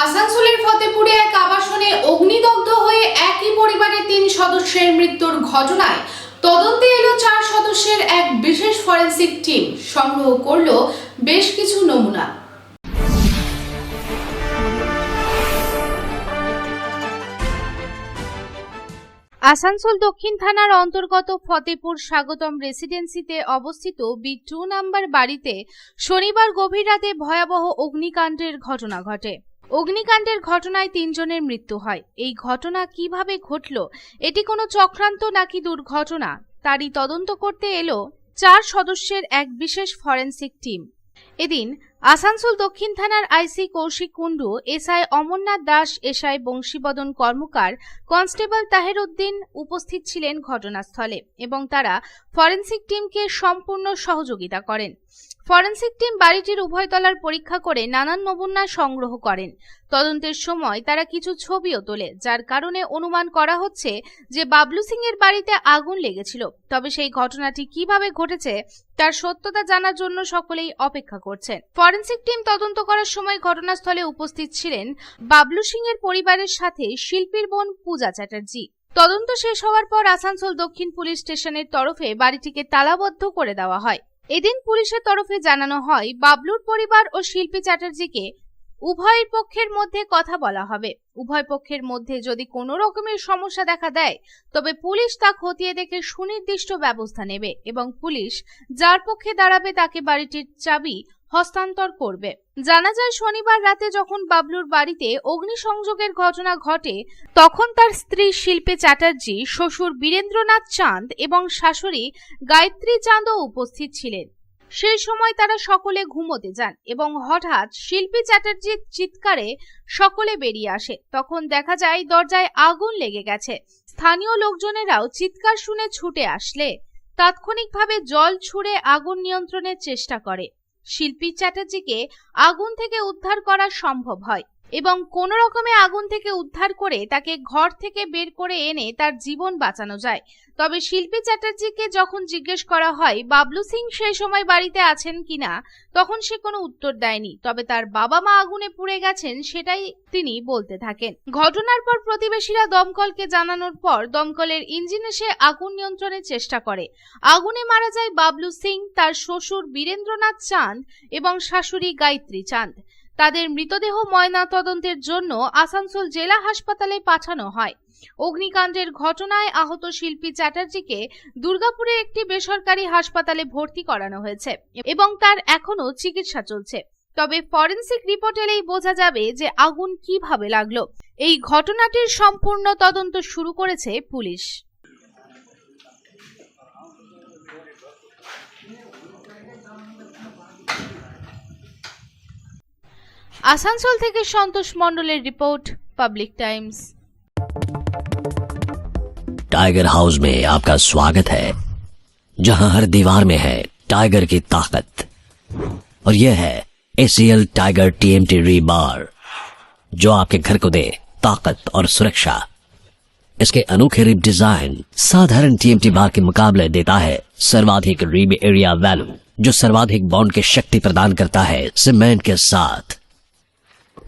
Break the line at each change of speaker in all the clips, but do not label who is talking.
আসানসোলের ফতেপুরে এক আবাসনে অগ্নিদগ্ধ হয়ে একই পরিবারের 3 সদস্যের মৃত্যুর ঘটনায় তদন্তে এলো 4 সদস্যের এক বিশেষ ফরেনসিক টিম সংগ্রহ করলো বেশ কিছু নমুনা।
আসানসোল দক্ষিণ থানার অন্তর্গত ফতেপুর স্বাগতম রেসিডেন্সিতে অবস্থিত B2 নাম্বার বাড়িতে শনিবার গভীর রাতে ভয়াবহ অগ্নিকাণ্ডের ঘটনা ঘটে। অগ্নিকাণ্ডের ঘটনায় 3 জনের মৃত্যু হয়। এই ঘটনা কিভাবে ঘটল, এটি কোনো চক্রান্ত নাকি দুর্ঘটনা, তারই তদন্ত করতে এলো 4 সদস্যের এক বিশেষ ফরেনসিক টিম। এদিন আসানসোল দক্ষিণ থানার আইসি কৌশিক কুণ্ডু, এসআই অমরনাথ দাস, এসআই বংশীবদন কর্মকার, কনস্টেবল তাহের উদ্দিন উপস্থিত ছিলেন ঘটনাস্থলে এবং তারা ফরেনসিক টিমকে সম্পূর্ণ সহযোগিতা করেন। ফরেনসিক টিম বাড়িটির উভয় তলার পরীক্ষা করে নানান নমুনা সংগ্রহ করেন। তদন্তের সময় তারা কিছু ছবিও তোলে, যার কারণে অনুমান করা হচ্ছে যে বাবলু সিং এর বাড়িতে আগুন লেগেছিল। তবে সেই ঘটনাটি কিভাবে ঘটেছে তার সত্যতা জানার জন্য সকলেই অপেক্ষা করছেন। ফরেনসিক টিম তদন্ত করার সময় ঘটনাস্থলে উপস্থিত ছিলেন বাবলু সিং এর পরিবারের সাথে শিল্পীর বোন পূজা চ্যাটার্জি। তদন্ত শেষ হওয়ার পর আসানসোল দক্ষিণ পুলিশ স্টেশনের তরফে বাড়িটিকে তালাবদ্ধ করে দেওয়া হয়। এদিন পুলিশের তরফে জানানো হয়, বাবলুর পরিবার ও শিল্পী চ্যাটার্জিকে উভয় পক্ষের মধ্যে কথা বলা হবে। উভয় পক্ষের মধ্যে যদি কোনো রকমের সমস্যা দেখা দেয় তবে পুলিশ তা খতিয়ে দেখে সুনির্দিষ্ট ব্যবস্থা নেবে এবং পুলিশ যার পক্ষে দাঁড়াবে তাকে বাড়িটির চাবি হস্তান্তর করবে। জানা যায়, শনিবার রাতে যখন বাবলুর বাড়িতে অগ্নিসংযোগের ঘটনা ঘটে তখন তার স্ত্রী শিল্পী চ্যাটার্জি, শ্বশুর বীরেন্দ্রনাথ চাঁদ এবং শাশুড়ি গায়ত্রী চাঁদও উপস্থিত ছিলেন। সেই সময় তারা সকলে ঘুমোতে যান এবং হঠাৎ শিল্পী চ্যাটার্জির চিৎকারে সকলে বেরিয়ে আসে। তখন দেখা যায় দরজায় আগুন লেগে গেছে। স্থানীয় লোকজনেরাও চিৎকার শুনে ছুটে আসলে তাৎক্ষণিকভাবে জল ছুড়ে আগুন নিয়ন্ত্রণের চেষ্টা করে। শিল্পী চ্যাটার্জিকে আগুন থেকে উদ্ধার করা সম্ভব হয় এবং কোনো রকমে আগুন থেকে উদ্ধার করে তাকে ঘর থেকে বের করে এনে তার জীবন বাঁচানো যায়। তবে শিল্পী চ্যাটার্জিকে যখন জিজ্ঞেস করা হয় বাবলু সিং সেই সময় বাড়িতে আছেন কিনা, তখন সে কোনো উত্তর দেয়নি। তবে তার বাবা মা আগুনে পুড়ে গেছেন সেটাই তিনি বলতে থাকেন। ঘটনার পর প্রতিবেশীরা দমকলকে জানানোর পর দমকলের ইঞ্জিন এসে আগুন নিয়ন্ত্রণের চেষ্টা করে। আগুনে মারা যায় বাবলু সিং, তার শ্বশুর বীরেন্দ্রনাথ চাঁদ এবং শাশুড়ি গায়ত্রী চাঁদ। তাদের মৃতদেহ ময়না তদন্তের জন্য আসানসোল জেলা হাসপাতালে পাঠানো হয়। অগ্নিকাণ্ডের ঘটনায় আহত শিল্পী চ্যাটার্জিকে দুর্গাপুরের একটি বেসরকারি হাসপাতালে ভর্তি করানো হয়েছে এবং তার এখনো চিকিৎসা চলছে। তবে ফরেনসিক রিপোর্ট এলেই বোঝা যাবে যে আগুন কিভাবে লাগলো। এই ঘটনাটির সম্পূর্ণ তদন্ত শুরু করেছে পুলিশ। আসানসোল থেকে সন্তোষ মণ্ডলের রিपोर्ट, पब्लिक टाइम्स।
टाइगर हाउस में आपका स्वागत है, जहां हर दीवार में है टाइगर की ताकत। और यह है ACL टाइगर TMT रीबार, जो आपके घर को दे ताकत और सुरक्षा। इसके अनोखे रिब डिजाइन साधारण TMT बार के मुकाबले देता है सर्वाधिक रिब एरिया वैल्यू, जो सर्वाधिक बॉन्ड की शक्ति प्रदान करता है सीमेंट के साथ।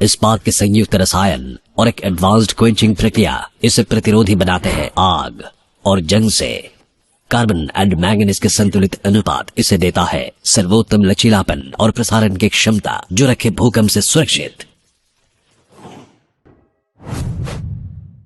इस्पात के संयुक्त रसायन और एक एडवांस्ड क्वेंचिंग प्रक्रिया इसे प्रतिरोधी बनाते हैं आग और जंग से। कार्बन एंड मैंगनीज के संतुलित अनुपात इसे देता है सर्वोत्तम लचीलापन और प्रसारण की क्षमता, जो रखे भूकंप से सुरक्षित।